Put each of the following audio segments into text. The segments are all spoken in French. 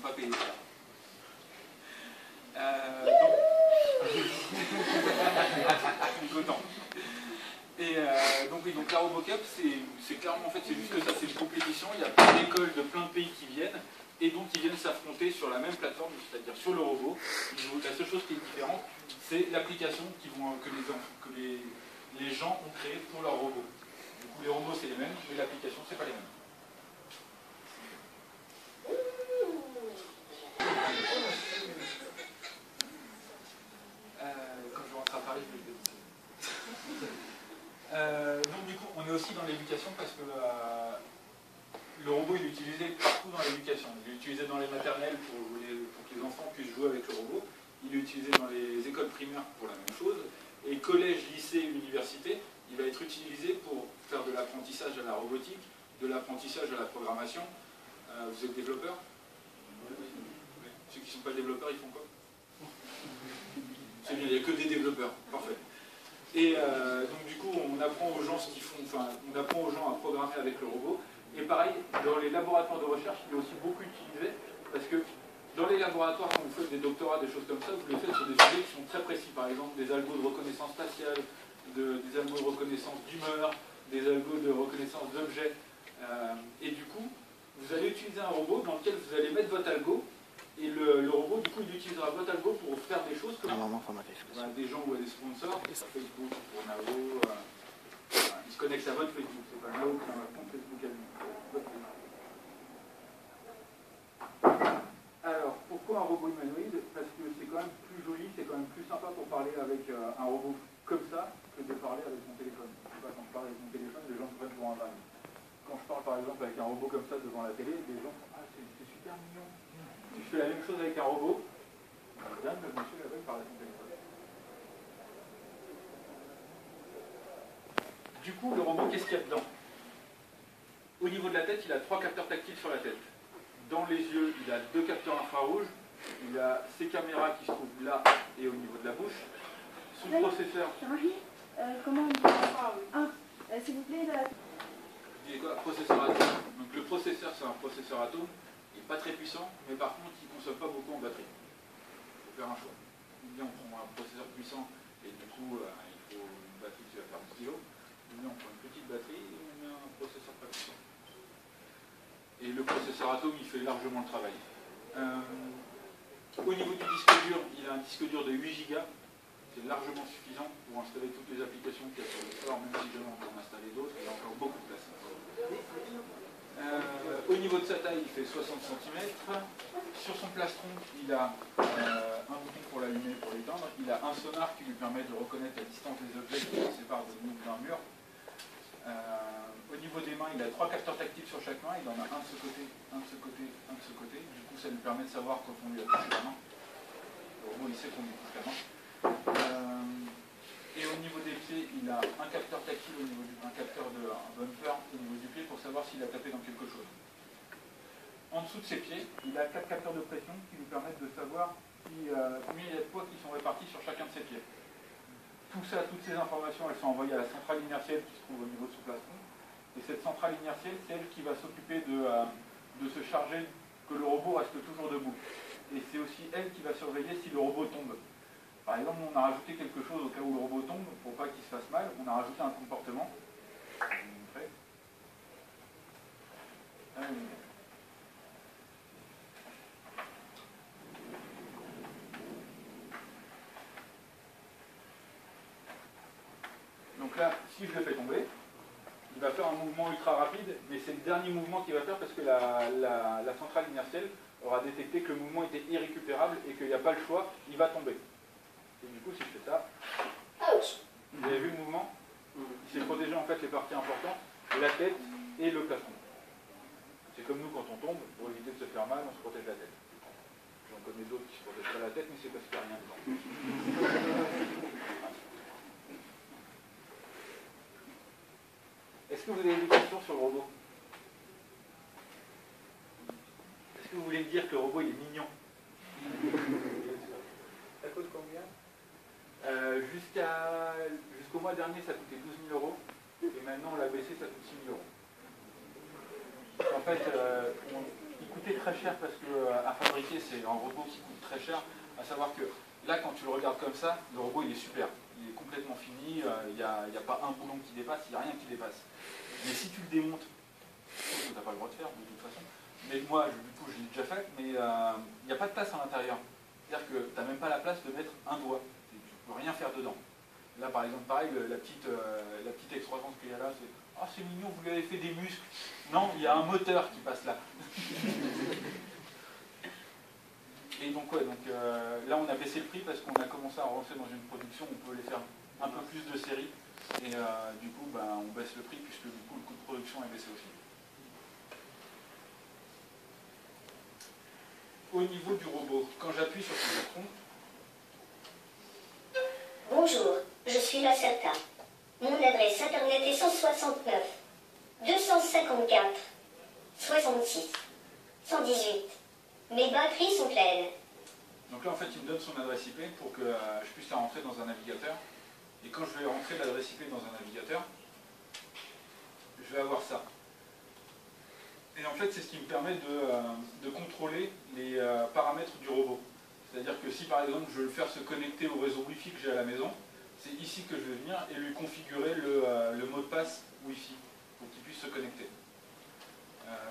pas payés. Autant. Et donc oui, donc la RoboCup, c'est clairement en fait c'est juste que ça, c'est une compétition. Il y a plein d'écoles de plein de pays qui viennent et donc ils viennent s'affronter sur la même plateforme, c'est-à-dire sur le robot. La seule chose qui est différente, c'est l'application que les gens ont créée pour leur robot. Du coup, les robots c'est les mêmes, mais l'application c'est pas les mêmes. Quand je rentre à Paris, je vais le dire. Donc du coup, on est aussi dans l'éducation parce que le robot il est utilisé partout dans l'éducation. Il est utilisé dans les maternelles pour que les enfants puissent jouer avec le robot. Il est utilisé dans les écoles primaires pour la même chose. Et collège, lycée, université, il va être utilisé pour faire de l'apprentissage à la robotique, de l'apprentissage à la programmation. Vous êtes développeur? Ceux qui ne sont pas développeurs, ils font quoi? C'est bien, il n'y a que des développeurs. Parfait. Et donc du coup, on apprend aux gens ce qu'ils font, enfin, on apprend aux gens à programmer avec le robot. Et pareil, dans les laboratoires de recherche, il est aussi beaucoup utilisé, parce que dans les laboratoires, quand vous faites des doctorats, des choses comme ça, vous les faites sur des sujets qui sont très précis. Par exemple, des algos de reconnaissance spatiale, des algos de reconnaissance d'humeur, des algos de reconnaissance d'objets. Et du coup, vous allez utiliser un robot dans lequel vous allez mettre votre algo, et le robot, du coup, il utilisera votre algo pour faire des choses comme des gens ou à des sponsors, Facebook pour Nao, il se connecte à votre Facebook, c'est pas Nao qui a un compte Facebook à lui. Alors, pourquoi un robot humanoïde? Parce que c'est quand même plus joli, c'est quand même plus sympa pour parler avec un robot comme ça que de parler avec mon téléphone. Je sais pas, quand je parle avec mon téléphone, les gens se prennent pour un dingue. Quand je parle par exemple avec un robot comme ça devant la télé, les gens font ah, c'est super mignon. Si je fais la même chose avec un robot, madame, le monsieur là-bas, il parle avec son téléphone. Du coup, le robot, qu'est-ce qu'il y a dedans? Au niveau de la tête, il a 3 capteurs tactiles sur la tête. Dans les yeux, il a 2 capteurs infrarouges. Il a ces caméras qui se trouvent là et au niveau de la bouche. Son processeur. Comment on dit s'il vous plaît, là. Vous dites quoi? Processeur atome. Donc le processeur, c'est un processeur atome. Il n'est pas très puissant, mais par contre, il ne consomme pas beaucoup en batterie. Il faut faire un choix. Ou bien on prend un processeur puissant et du coup, il faut une batterie qui va faire 10 kg. Ou bien on prend une petite batterie et on met un processeur pas puissant. Et le processeur atome, il fait largement le travail. Au niveau du disque dur, il a un disque dur de 8 Go. C'est largement suffisant pour installer toutes les applications qu'il y a sur le store, même si jamais on peut en installer d'autres, il y a encore beaucoup de place. Au niveau de sa taille, il fait 60 cm. Sur son plastron, il a un bouton pour l'allumer et pour l'éteindre. Il a un sonar qui lui permet de reconnaître la distance des objets qui se séparent de nous d'un mur. Au niveau des mains, il a 3 capteurs tactiles sur chaque main. Il en a un de ce côté, un de ce côté, un de ce côté. Du coup, ça lui permet de savoir quand on lui a touché la main. Le robot, il sait qu'on lui touche la main. Et au niveau des pieds, il a un capteur tactile, un capteur de bumper au niveau du pied pour savoir s'il a tapé dans quelque chose. En dessous de ses pieds, il a 4 capteurs de pression qui lui permettent de savoir combien il y a de poids qui sont répartis sur chacun de ses pieds. Tout ça, toutes ces informations, elles sont envoyées à la centrale inertielle qui se trouve au niveau de son plastron. Et cette centrale inertielle, c'est elle qui va s'occuper de se charger que le robot reste toujours debout. Et c'est aussi elle qui va surveiller si le robot tombe. Par exemple, on a rajouté quelque chose au cas où le robot tombe, pour pas qu'il se fasse mal, on a rajouté un comportement. Je vais vous montrer. Donc là, si je le fais tomber, il va faire un mouvement ultra rapide, mais c'est le dernier mouvement qu'il va faire parce que la centrale inertielle aura détecté que le mouvement était irrécupérable et qu'il n'y a pas le choix, il va tomber. Et du coup, si je fais ça, vous avez vu le mouvement? Il s'est protégé en fait les parties importantes, la tête et le plafond. C'est comme nous quand on tombe, pour éviter de se faire mal, on se protège la tête. J'en connais d'autres qui se protègent pas la tête, mais c'est parce qu'il n'y a rien dedans. Est-ce que vous avez des questions sur le robot? Est-ce que vous voulez me dire que le robot il est mignon? Ça coûte combien? Jusqu'au mois dernier, ça coûtait 12 000 €. Et maintenant, on l'a baissé, ça coûte 6 000 €. En fait, il coûtait très cher parce que à fabriquer, c'est un robot qui coûte très cher. À savoir que là, quand tu le regardes comme ça, le robot il est super. Il est complètement fini, il n'y a pas un boulon qui dépasse, il n'y a rien qui dépasse. Mais si tu le démontes, chose que tu n'as pas le droit de faire de toute façon, mais moi, du coup, je l'ai déjà fait, mais il n'y a pas de place à l'intérieur. C'est-à-dire que tu n'as même pas la place de mettre un doigt. Tu ne peux rien faire dedans. Là, par exemple, pareil, la petite excroissance qu'il y a là, c'est « Ah, c'est mignon, vous lui avez fait des muscles. » Non, il y a un moteur qui passe là. Et donc, ouais, là, on a baissé le prix parce qu'on a commencé à rentrer dans une production où on peut les faire un peu plus de séries. Et du coup, on baisse le prix puisque du coup, le coût de production est baissé aussi. Au niveau du robot, quand j'appuie sur ce bouton... Bonjour, je suis la SATA. Mon adresse internet est 169 254 66 118. Mes batteries sont pleines. Donc là, en fait, il me donne son adresse IP pour que je puisse la rentrer dans un navigateur. Et quand je vais rentrer l'adresse IP dans un navigateur, je vais avoir ça. Et en fait, c'est ce qui me permet de contrôler les paramètres du robot. C'est-à-dire que si, par exemple, je veux le faire se connecter au réseau Wi-Fi que j'ai à la maison, c'est ici que je vais venir et lui configurer le mot de passe Wi-Fi pour qu'il puisse se connecter.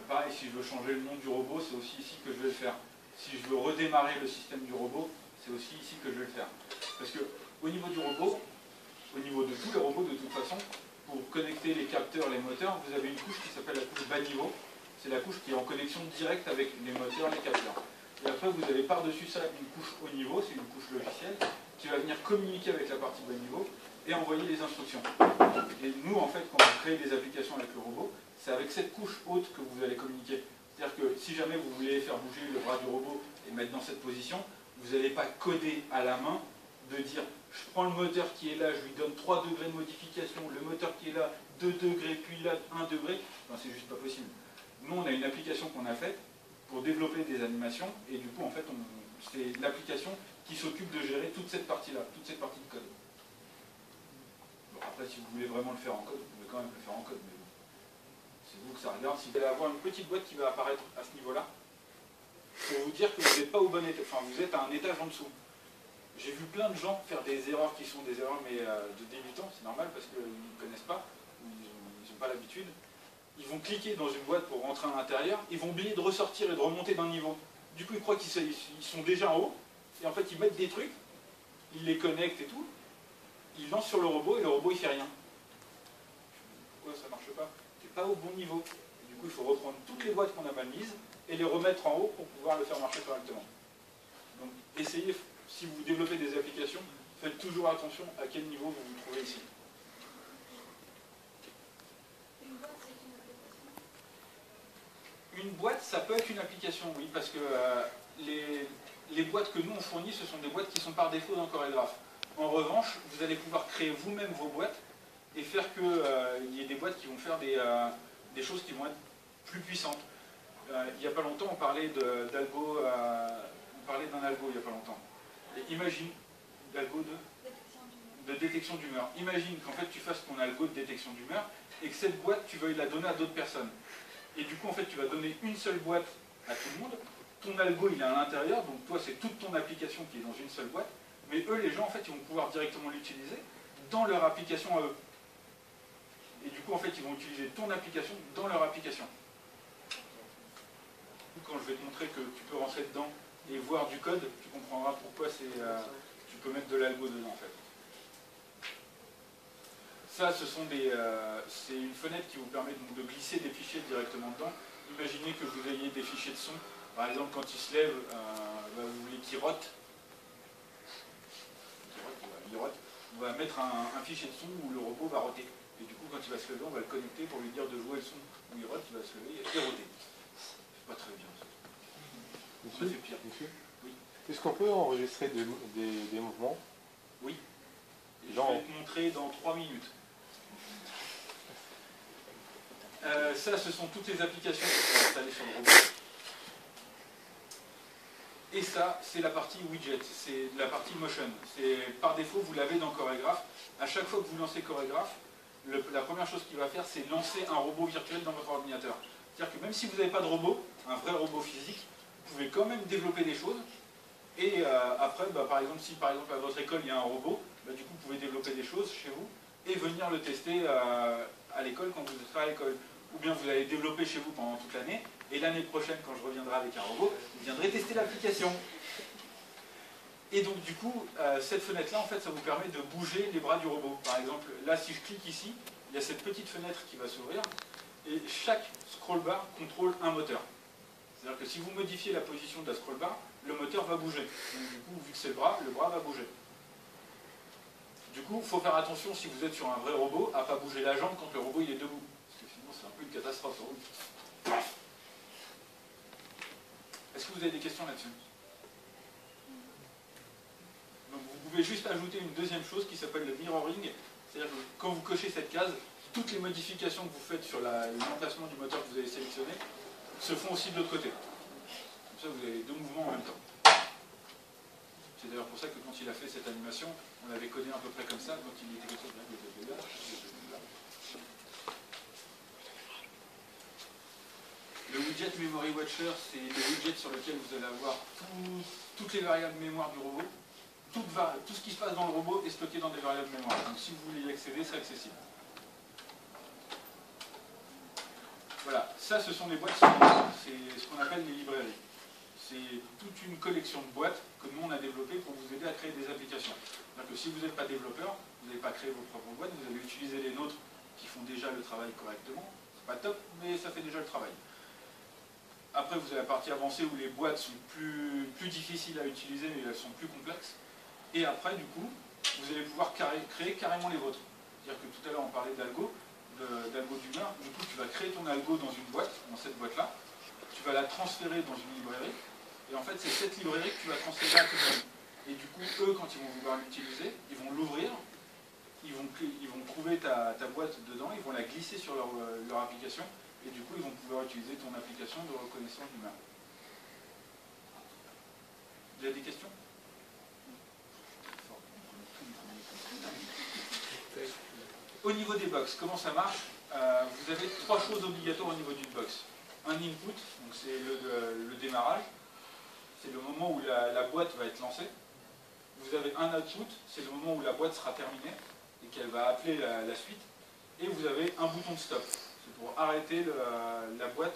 Pareil, si je veux changer le nom du robot, c'est aussi ici que je vais le faire. Si je veux redémarrer le système du robot, c'est aussi ici que je vais le faire. Parce que au niveau du robot, au niveau de tous les robots de toute façon, pour connecter les capteurs, les moteurs, vous avez une couche qui s'appelle la couche bas niveau. C'est la couche qui est en connexion directe avec les moteurs, les capteurs. Et après, vous avez par-dessus ça une couche haut niveau, c'est une couche logicielle, qui va venir communiquer avec la partie bas niveau et envoyer les instructions. Et nous, en fait, quand on crée des applications avec le robot, c'est avec cette couche haute que vous allez communiquer. C'est-à-dire que si jamais vous voulez faire bouger le bras du robot et mettre dans cette position, vous n'allez pas coder à la main de dire je prends le moteur qui est là, je lui donne 3 degrés de modification, le moteur qui est là, 2 degrés, puis là, 1 degré. Non, c'est juste pas possible. Nous, on a une application qu'on a faite pour développer des animations, et du coup, en fait, c'est l'application qui s'occupe de gérer toute cette partie-là, toute cette partie de code. Bon, après, si vous voulez vraiment le faire en code, vous pouvez quand même le faire en code, mais bon, c'est vous que ça regarde. Si vous allez avoir une petite boîte qui va apparaître à ce niveau-là, pour vous dire que vous n'êtes pas au bon étage, enfin, vous êtes à un étage en dessous. J'ai vu plein de gens faire des erreurs qui sont des erreurs, mais de débutants, c'est normal, parce qu'ils ne connaissent pas, ou ils n'ont pas l'habitude. Ils vont cliquer dans une boîte pour rentrer à l'intérieur, ils vont oublier de ressortir et de remonter d'un niveau. Du coup, ils croient qu'ils sont déjà en haut, et en fait, ils mettent des trucs, ils les connectent et tout, ils lancent sur le robot, et le robot, il fait rien. Pourquoi ça marche pas? Tu n'es pas au bon niveau. Et du coup, il faut reprendre toutes les boîtes qu'on a mal mises, et les remettre en haut pour pouvoir le faire marcher correctement. Donc, essayez, si vous développez des applications, faites toujours attention à quel niveau vous vous trouvez ici. Une boîte, ça peut être une application, oui, parce que les boîtes que nous on fournit, ce sont des boîtes qui sont par défaut dans CorelDRAW. En revanche, vous allez pouvoir créer vous-même vos boîtes et faire qu'il y ait des boîtes qui vont faire des choses qui vont être plus puissantes. Il n'y a pas longtemps, on parlait d'algo, on parlait d'un algo il n'y a pas longtemps. Et imagine, l'algo de détection d'humeur. Imagine qu'en fait tu fasses ton algo de détection d'humeur et que cette boîte, tu veuilles la donner à d'autres personnes. Et du coup, en fait, tu vas donner une seule boîte à tout le monde. Ton algo, il est à l'intérieur, donc toi, c'est toute ton application qui est dans une seule boîte. Mais eux, les gens, en fait, ils vont pouvoir directement l'utiliser dans leur application à eux. Et du coup, en fait, ils vont utiliser ton application dans leur application. Quand je vais te montrer que tu peux rentrer dedans et voir du code, tu comprendras pourquoi tu peux mettre de l'algo dedans, en fait. Ça, c'est une fenêtre qui vous permet donc de glisser des fichiers directement dedans. Imaginez que vous ayez des fichiers de son. Par exemple, quand il se lève, vous voulez qu'il rote. Il rote. On va mettre un fichier de son où le robot va roter. Et du coup, quand il va se lever, on va le connecter pour lui dire de jouer le son où il rote, il va se lever et roter. C'est pas très bien, ça. Monsieur, Ça fait pire. monsieur, oui. Est-ce qu'on peut enregistrer des mouvements? Oui. Et genre... je vais te montrer dans 3 minutes. Ça, ce sont toutes les applications qui sont installées sur le robot. Et ça, c'est la partie widget, c'est la partie motion. Par défaut, vous l'avez dans CorelDRAW. À chaque fois que vous lancez CorelDRAW, la première chose qu'il va faire, c'est lancer un robot virtuel dans votre ordinateur. C'est-à-dire que même si vous n'avez pas de robot, un vrai robot physique, vous pouvez quand même développer des choses. Et après, par exemple, si par exemple à votre école il y a un robot, du coup vous pouvez développer des choses chez vous et venir le tester à l'école quand vous serez à l'école. Ou bien vous allez développer chez vous pendant toute l'année, et l'année prochaine, quand je reviendrai avec un robot, vous viendrez tester l'application. Et donc du coup, cette fenêtre-là, en fait, ça vous permet de bouger les bras du robot. Par exemple, là, si je clique ici, il y a cette petite fenêtre qui va s'ouvrir, et chaque scroll bar contrôle un moteur. C'est-à-dire que si vous modifiez la position de la scroll bar, le moteur va bouger. Donc du coup, vu que c'est le bras va bouger. Du coup, il faut faire attention, si vous êtes sur un vrai robot, à ne pas bouger la jambe quand le robot il est debout. Parce que sinon, c'est un peu une catastrophe. Est-ce que vous avez des questions là-dessus? Donc vous pouvez juste ajouter une deuxième chose qui s'appelle le mirroring. C'est-à-dire que quand vous cochez cette case, toutes les modifications que vous faites sur l'emplacement du moteur que vous avez sélectionné se font aussi de l'autre côté. Comme ça, vous avez deux mouvements en même temps. C'est d'ailleurs pour ça que quand il a fait cette animation, on avait codé à peu près comme ça, quand il était comme ça. Le widget Memory Watcher, c'est le widget sur lequel vous allez avoir toutes les variables mémoire du robot. Tout ce qui se passe dans le robot est stocké dans des variables mémoire. Donc si vous voulez y accéder, c'est accessible. Voilà, ça ce sont les boîtes, c'est ce qu'on appelle les librairies. C'est toute une collection de boîtes que nous on a développées pour vous aider à créer des applications. C'est-à-dire que si vous n'êtes pas développeur, vous n'allez pas créer vos propres boîtes, vous allez utiliser les nôtres qui font déjà le travail correctement. C'est pas top, mais ça fait déjà le travail. Après, vous avez la partie avancée où les boîtes sont plus difficiles à utiliser, mais elles sont plus complexes. Et après, du coup, vous allez pouvoir créer carrément les vôtres. C'est-à-dire que tout à l'heure, on parlait d'algo d'humeur. Du coup, tu vas créer ton algo dans une boîte, dans cette boîte-là. Tu vas la transférer dans une librairie. Et en fait, c'est cette librairie que tu vas transférer à tes amis. Et du coup, eux, quand ils vont vouloir l'utiliser, ils vont l'ouvrir, ils vont trouver ta boîte dedans, ils vont la glisser sur leur application. Et du coup, ils vont pouvoir utiliser ton application de reconnaissance d'humeur. Vous avez des questions? Au niveau des box, comment ça marche? Vous avez trois choses obligatoires au niveau d'une box. Un input, donc c'est le démarrage, c'est le moment où la boîte va être lancée. Vous avez un output, c'est le moment où la boîte sera terminée et qu'elle va appeler la suite. Et vous avez un bouton de stop. C'est pour arrêter la boîte,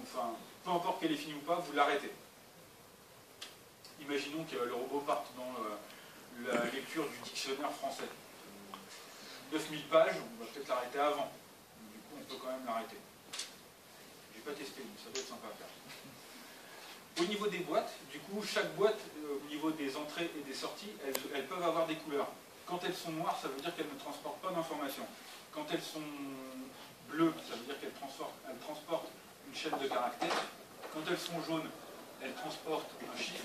enfin, peu importe qu'elle est finie ou pas, vous l'arrêtez. Imaginons que le robot parte dans la lecture du dictionnaire français. 9000 pages, on va peut-être l'arrêter avant. Du coup, on peut quand même l'arrêter. Je n'ai pas testé, mais ça doit être sympa à faire. Au niveau des boîtes, du coup, chaque boîte, au niveau des entrées et des sorties, elles peuvent avoir des couleurs. Quand elles sont noires, ça veut dire qu'elles ne transportent pas d'informations. Quand elles sont bleues, ça veut dire qu'elles transportent une chaîne de caractères. Quand elles sont jaunes, elles transportent un chiffre.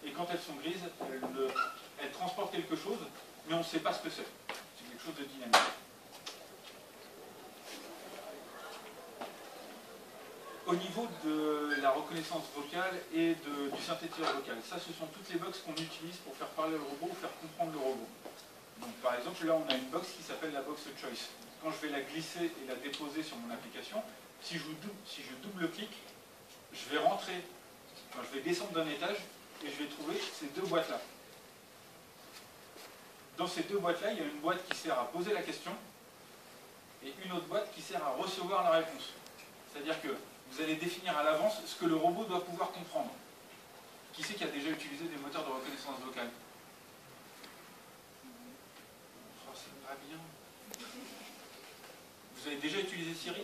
Et quand elles sont grises, elles transportent quelque chose, mais on ne sait pas ce que c'est. C'est quelque chose de dynamique. Au niveau de la reconnaissance vocale et du synthétiseur vocal, ça ce sont toutes les box qu'on utilise pour faire parler le robot ou faire comprendre le robot. Donc, par exemple, là on a une box qui s'appelle la box choice. Quand je vais la glisser et la déposer sur mon application, si je double-clique, je vais rentrer, enfin, je vais descendre d'un étage et je vais trouver ces deux boîtes-là. Dans ces deux boîtes-là, il y a une boîte qui sert à poser la question et une autre boîte qui sert à recevoir la réponse. C'est-à-dire que vous allez définir à l'avance ce que le robot doit pouvoir comprendre. Qui c'est qui a déjà utilisé des moteurs de reconnaissance vocale? Oh, c'est pas bien. Vous avez déjà utilisé Siri?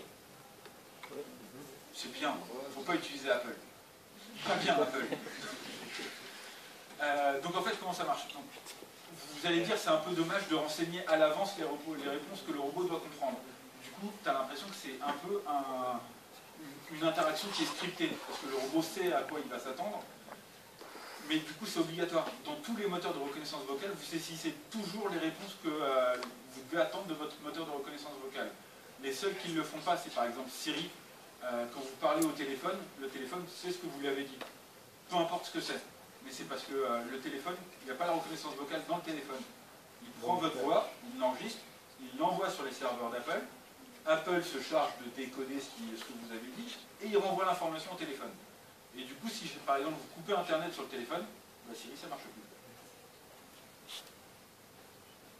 C'est bien, il ne faut pas utiliser Apple. Pas bien Apple. Donc en fait, comment ça marche? Donc, vous allez dire c'est un peu dommage de renseigner à l'avance les réponses que le robot doit comprendre. Du coup, tu as l'impression que c'est un peu une interaction qui est scriptée, parce que le robot sait à quoi il va s'attendre, mais du coup c'est obligatoire. Dans tous les moteurs de reconnaissance vocale, vous saisissez toujours les réponses que vous devez attendre de votre moteur de reconnaissance vocale. Les seuls qui ne le font pas, c'est par exemple Siri. Quand vous parlez au téléphone, le téléphone sait ce que vous lui avez dit. Peu importe ce que c'est. Mais c'est parce que le téléphone, il n'y a pas la reconnaissance vocale dans le téléphone. Il prend votre voix, il l'enregistre, il l'envoie sur les serveurs d'Apple, Apple se charge de décoder ce que vous avez dit, et il renvoie l'information au téléphone. Et du coup, si par exemple vous coupez Internet sur le téléphone, bah, Siri ça marche plus.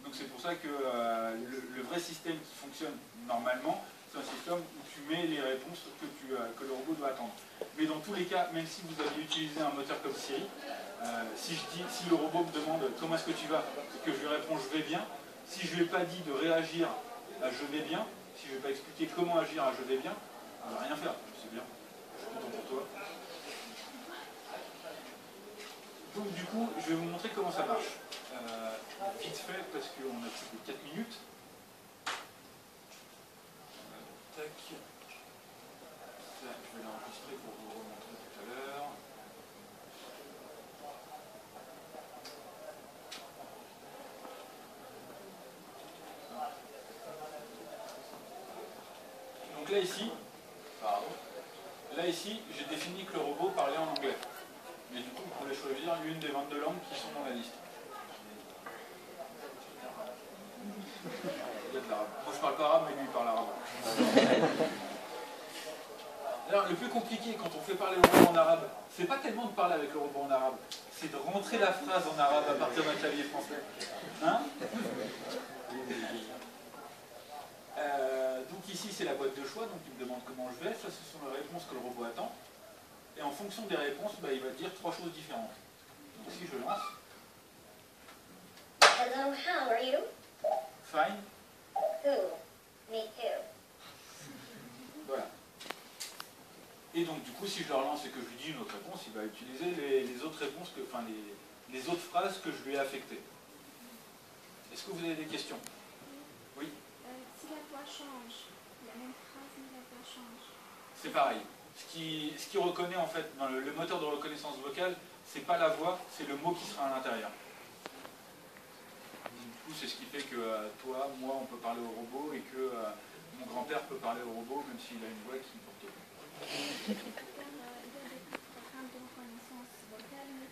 Donc c'est pour ça que le vrai système qui fonctionne normalement, c'est un système où tu mets les réponses que le robot doit attendre. Mais dans tous les cas, même si vous avez utilisé un moteur comme Siri, si le robot me demande comment est-ce que tu vas, et que je lui réponds je vais bien, si je ne lui ai pas dit de réagir à je vais bien, si je ne vais pas expliquer comment agir à je vais bien, on ne va rien faire, c'est bien, je suis content pour toi. Donc du coup, je vais vous montrer comment ça marche. Vite fait, parce qu'on a plus que 4 minutes. Tac. Ça, je vais l'enregistrer pour vous remontrer tout à l'heure. Donc là ici, j'ai défini que le robot parlait en anglais. Mais du coup, vous pouvez choisir l'une des 22 langues qui sont dans la liste. Il y a de l'arabe. Moi je parle pas arabe, mais lui il parle arabe. Alors le plus compliqué quand on fait parler le robot en arabe, c'est pas tellement de parler avec le robot en arabe, c'est de rentrer la phrase en arabe à partir d'un clavier français. Hein? Donc ici c'est la boîte de choix, donc il me demande comment je vais, ça ce sont les réponses que le robot attend. Et en fonction des réponses, bah, il va dire 3 choses différentes. Donc si je lance. Hello, how are you? Fine. Cool. Me too. Voilà. Et donc du coup, si je le relance et que je lui dis une autre réponse, il va utiliser les autres réponses, les autres phrases que je lui ai affectées. Est-ce que vous avez des questions? Oui? Si la voix change, la même phrase, mais la voix change. C'est pareil. Ce qui reconnaît en fait, dans le moteur de reconnaissance vocale, c'est pas la voix, c'est le mot qui sera à l'intérieur. Du coup, c'est ce qui fait que toi, moi, on peut parler au robot et que mon grand-père peut parler au robot, même s'il a une voix qui porte pas. Il y a des programmes de reconnaissance vocale, mais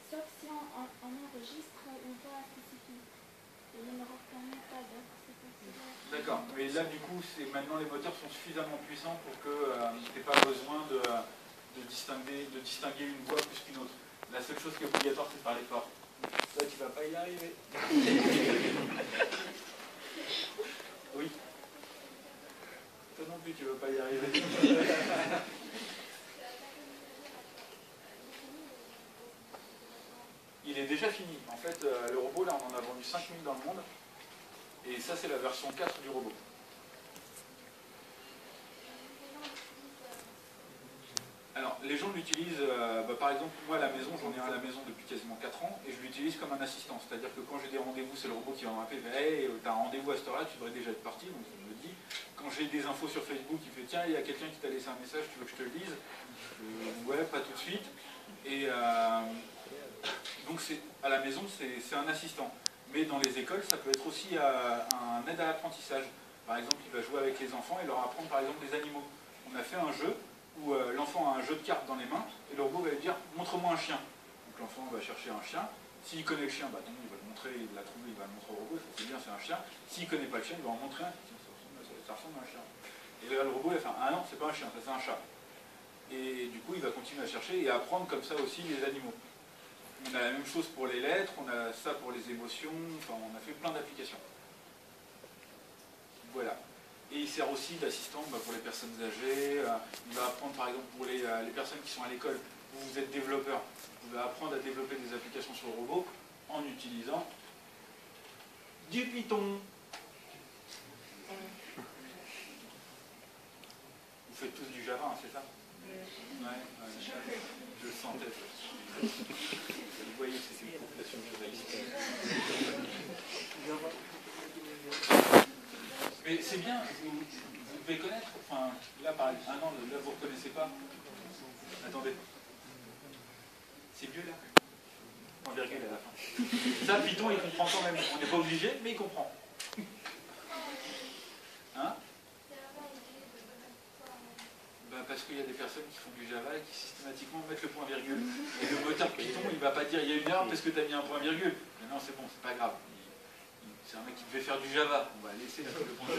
sauf si on enregistre une voix spécifique. Et il ne reconnaît pas d'autres. D'accord, mais là du coup, maintenant les moteurs sont suffisamment puissants pour que tu n'aies pas besoin de distinguer une voix plus qu'une autre. La seule chose qui est obligatoire, c'est de parler fort. Là, tu vas pas y arriver. Oui. Toi non plus, tu vas pas y arriver. Il est déjà fini. En fait, le robot, là, on en a vendu 5000 dans le monde. Et ça, c'est la version 4 du robot. Alors, les gens l'utilisent, par exemple, moi à la maison, j'en ai un à la maison depuis quasiment 4 ans, et je l'utilise comme un assistant. C'est-à-dire que quand j'ai des rendez-vous, c'est le robot qui va m'appeler, hey, t'as un rendez-vous à cette heure-là, tu devrais déjà être parti, donc je me dis. Quand j'ai des infos sur Facebook, il fait, tiens, il y a quelqu'un qui t'a laissé un message, tu veux que je te le dise? Ouais, pas tout de suite. Et donc, à la maison, c'est un assistant. Mais dans les écoles, ça peut être aussi un aide à l'apprentissage. Par exemple, il va jouer avec les enfants et leur apprendre par exemple des animaux. On a fait un jeu où l'enfant a un jeu de cartes dans les mains et le robot va lui dire « montre-moi un chien ». Donc l'enfant va chercher un chien. S'il connaît le chien, bah, donc, il va le montrer, il l'a trouvé, il va le montrer au robot, c'est bien, c'est un chien. S'il ne connaît pas le chien, il va en montrer un. Ça ressemble à un chien. Et là, le robot va faire « ah non, c'est pas un chien, ça c'est un chat ». Et du coup, il va continuer à chercher et à apprendre comme ça aussi les animaux. On a la même chose pour les lettres, on a ça pour les émotions, enfin on a fait plein d'applications. Voilà. Et il sert aussi d'assistant pour les personnes âgées, il va apprendre par exemple pour les personnes qui sont à l'école, vous êtes développeur, vous pouvez apprendre à développer des applications sur le robot en utilisant du Python. Vous faites tous du Java, hein, c'est ça? Ouais, je le sentais. Vous voyez, c'est une population javaïste. Mais c'est bien, vous devez connaître, enfin, là par exemple, ah non, là vous ne reconnaissez pas. Attendez. C'est mieux là? En virgule à la fin. Ça, Python, il comprend quand même. On n'est pas obligé, mais il comprend. Hein? Parce qu'il y a des personnes qui font du Java et qui systématiquement mettent le point virgule. Et le moteur Python, il ne va pas dire il y a une erreur parce que tu as mis un point virgule. Mais non, c'est bon, c'est pas grave. C'est un mec qui devait faire du Java. On va laisser la réponse.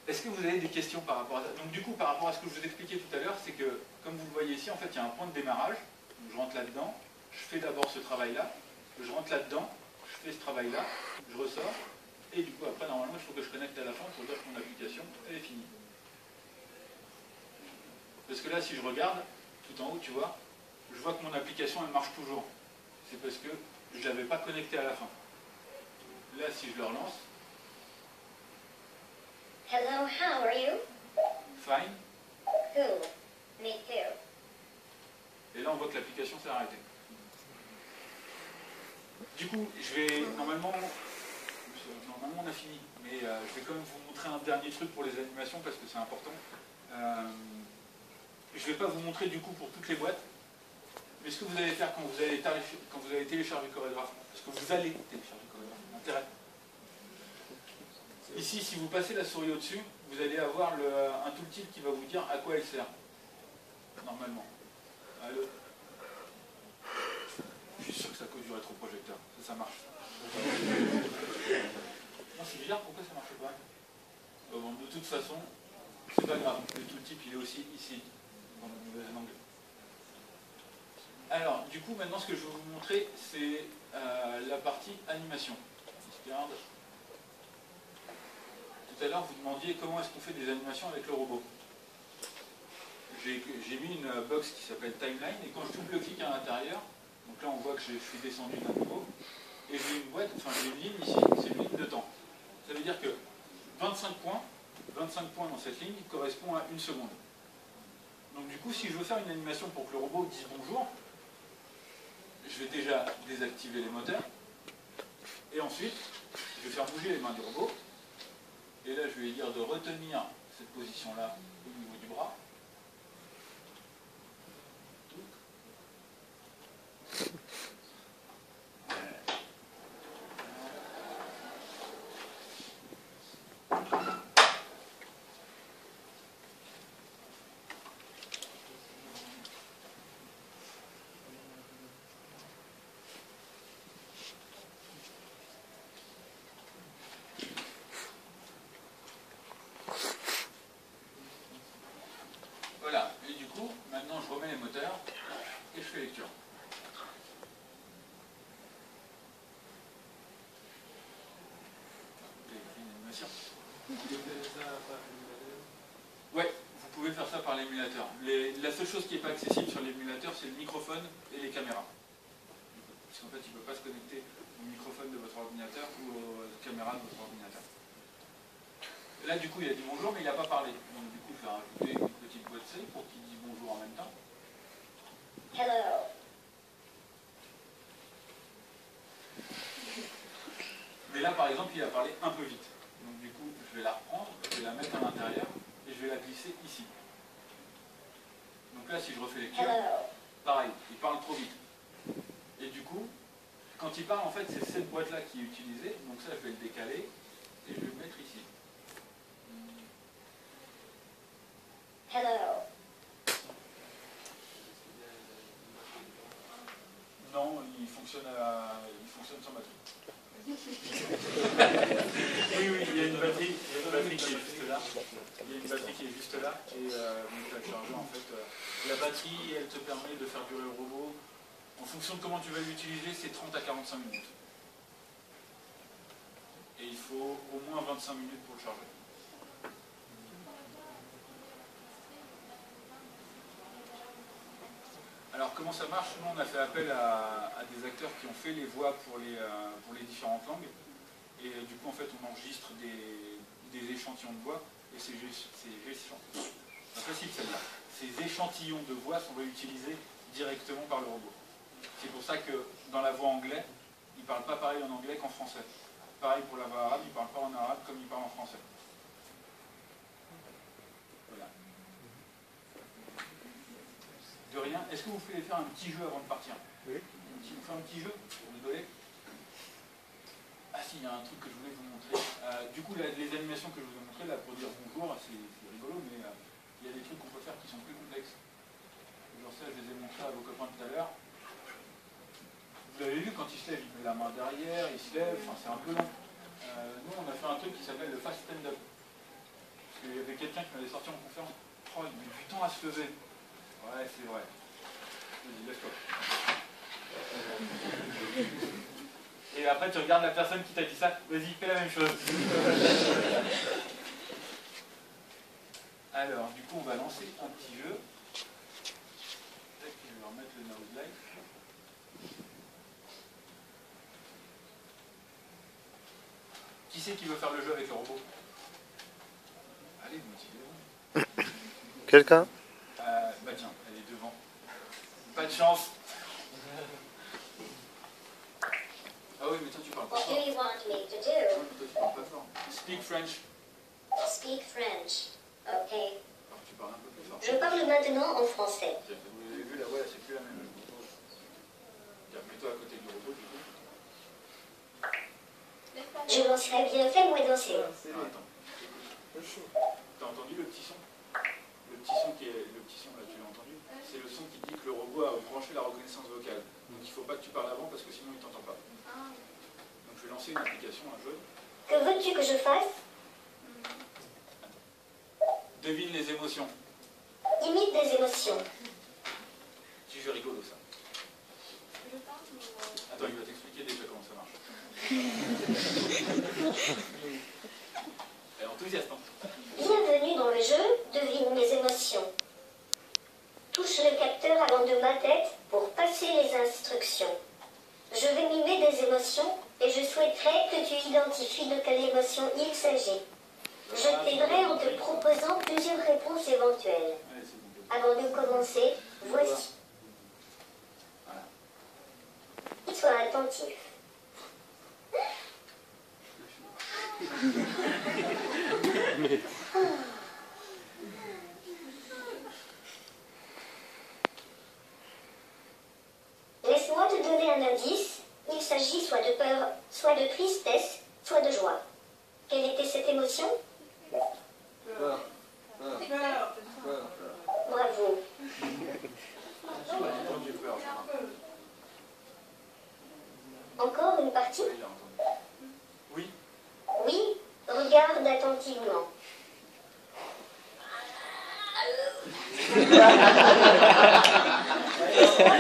Est-ce que vous avez des questions par rapport à ça? Donc du coup, par rapport à ce que je vous expliquais tout à l'heure, c'est que, comme vous le voyez ici, en fait, il y a un point de démarrage. Donc, je rentre là-dedans, je fais d'abord ce travail-là, je rentre là-dedans, je fais ce travail-là, je ressors, et du coup, après, normalement, il faut que je connecte à la fin pour dire que mon application, elle est finie. Parce que là, si je regarde, tout en haut, tu vois, je vois que mon application, elle marche toujours. C'est parce que je ne l'avais pas connectée à la fin. Là, si je le relance, Hello, how are you? fine, Cool. Me too. et là, on voit que l'application s'est arrêtée. Du coup, je vais, normalement, on a fini, mais je vais quand même vous montrer un dernier truc pour les animations parce que c'est important. Je ne vais pas vous montrer du coup pour toutes les boîtes, mais ce que vous allez faire quand vous allez télécharger Choreograph, parce que vous allez télécharger Choreograph, intérêt. Ici, si vous passez la souris au-dessus, vous allez avoir un tooltip qui va vous dire à quoi elle sert, normalement. Allô? Je suis sûr que c'est à cause du rétroprojecteur, ça marche. Non, c'est bizarre, pourquoi ça marche pas? Bon, de toute façon, c'est pas grave, le tooltip il est aussi ici, dans le mauvais angle. Alors, du coup, maintenant ce que je vais vous montrer, c'est la partie animation. Je regarde. Tout à l'heure, vous demandiez comment est-ce qu'on fait des animations avec le robot. J'ai mis une box qui s'appelle Timeline, et quand je double-clique à l'intérieur, donc là on voit que je suis descendu d'un niveau, et j'ai une boîte, enfin j'ai une ligne ici, c'est une ligne de temps. Ça veut dire que 25 points dans cette ligne correspond à 1 seconde. Donc du coup, si je veux faire une animation pour que le robot dise bonjour, je vais déjà désactiver les moteurs, et ensuite, je vais faire bouger les mains du robot, et là je vais lui dire de retenir cette position-là au niveau du bras. Voilà, et du coup, maintenant je remets les moteurs et je fais lecture. Ouais, vous pouvez faire ça par l'émulateur. La seule chose qui n'est pas accessible sur l'émulateur, c'est le microphone et les caméras. Parce qu'en fait, il ne peut pas se connecter au microphone de votre ordinateur ou aux caméras de votre ordinateur. Là, du coup, il a dit bonjour, mais il n'a pas parlé. Donc, du coup, je vais rajouter une petite boîte C pour qu'il dise bonjour en même temps. Hello. Mais là, par exemple, il a parlé un peu vite. Donc, du coup, je vais la reprendre, je vais la mettre à l'intérieur et je vais la glisser ici. Donc là, si je refais lecture, pareil, il parle trop vite. Et du coup, quand il parle, en fait, c'est cette boîte-là qui est utilisée. Donc ça, je vais le décaler et je vais le mettre ici. Hello. Non, il fonctionne sans batterie. Oui, il y a une batterie qui est juste là. Il y a une batterie qui est juste là. Et donc la charger, en fait, la batterie, elle te permet de faire durer le robot. En fonction de comment tu vas l'utiliser, c'est 30 à 45 minutes. Et il faut au moins 25 minutes pour le charger. Alors comment ça marche? Nous on a fait appel à des acteurs qui ont fait les voix pour les différentes langues. Et du coup en fait on enregistre des échantillons de voix. Et ces échantillons de voix sont réutilisés directement par le robot. C'est pour ça que dans la voix anglais, il ne parle pas pareil en anglais qu'en français. Pareil pour la voix arabe, il ne parle pas en arabe comme il parle en français. Voilà. De rien. Est-ce que vous pouvez faire un petit jeu avant de partir? Oui. On fait un petit jeu pour rigoler. Ah si, il y a un truc que je voulais vous montrer. Du coup, les animations que je vous ai montrées, là, pour dire bonjour, c'est rigolo, mais il y a des trucs qu'on peut faire qui sont plus complexes. Genre ça, je les ai montrés à vos copains tout à l'heure. Vous l'avez vu, quand il se lève, il met la main derrière, il se lève, enfin, c'est un peu long. Nous, on a fait un truc qui s'appelle le fast stand-up. Parce qu'il y avait quelqu'un qui m'avait sorti en conférence. Oh, il met du temps à se lever. Ouais, c'est vrai. Vas-y, lève-toi. Et après, tu regardes la personne qui t'a dit ça. Vas-y, fais la même chose. Alors, du coup, on va lancer un petit jeu. Peut-être que je vais remettre le mouse live. Qui c'est qui veut faire le jeu avec le robot? Allez, motivez-vous. Quelqu'un? Bah tiens, elle est devant. Pas de chance. Ah oui, mais toi tu parles pas What do fort. you want me to Ah do? oui, mais toi tu parles pas fort. Speak French. Speak French. Okay. Alors tu parles un peu plus fort. Je parle maintenant en français. Tiens, vous avez vu là, ouais, c'est plus la même. Tiens, mets-toi à côté du robot du coup. Je lancerai bien, fais-moi danser. Ah, attends. T'as entendu le petit son? Le petit son là, tu l'as entendu? C'est le son qui dit que le robot a branché la reconnaissance vocale. Donc il ne faut pas que tu parles avant parce que sinon il ne t'entend pas. Donc je vais lancer une application, un jeu. Que veux-tu que je fasse? Devine les émotions. Imite des émotions. Si je rigole ça. Attends, il va t'expliquer déjà comment ça marche. Elle est enthousiaste, hein? Bienvenue dans le jeu Devine mes émotions. Touche le capteur avant de ma tête pour passer les instructions. Je vais mimer des émotions et je souhaiterais que tu identifies de quelle émotion il s'agit. Je t'aiderai en te proposant plusieurs réponses éventuelles. Allez, c'est bon. Avant de commencer, voici. Sois attentif. Laisse-moi te donner un indice. Il s'agit soit de peur, soit de tristesse, soit de joie. Quelle était cette émotion? Bravo. J'ai entendu peur, je crois. Encore une partie? Il a entendu. Oui. Oui, regarde attentivement.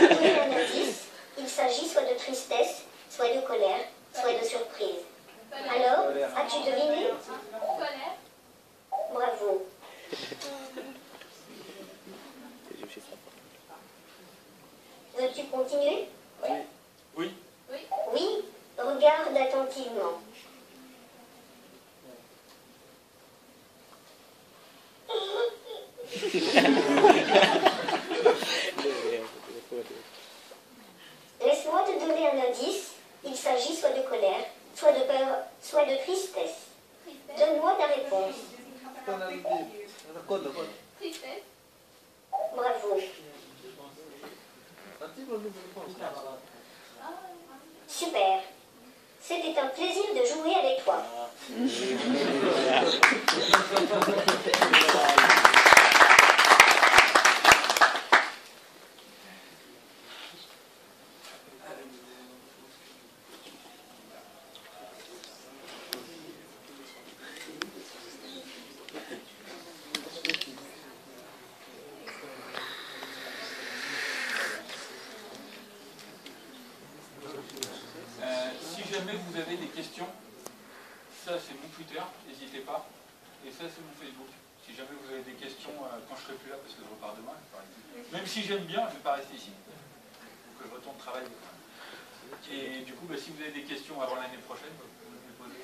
Donner un indice. Il s'agit soit de tristesse, soit de colère, soit de surprise. Alors, as-tu deviné? Bravo. Veux-tu continuer? Oui. Oui, regarde attentivement. Laisse-moi te donner un indice. Il s'agit soit de colère, soit de peur, soit de tristesse. Donne-moi ta réponse. Bravo. Super. C'était un plaisir de jouer avec toi. Si jamais vous avez des questions, ça c'est mon Twitter, n'hésitez pas. Et ça c'est mon Facebook. Si jamais vous avez des questions quand je serai plus là, parce que je repars demain, même si j'aime bien, je ne vais pas rester ici. Donc je retourne travailler. Et du coup, si vous avez des questions avant l'année prochaine, vous pouvez me les poser.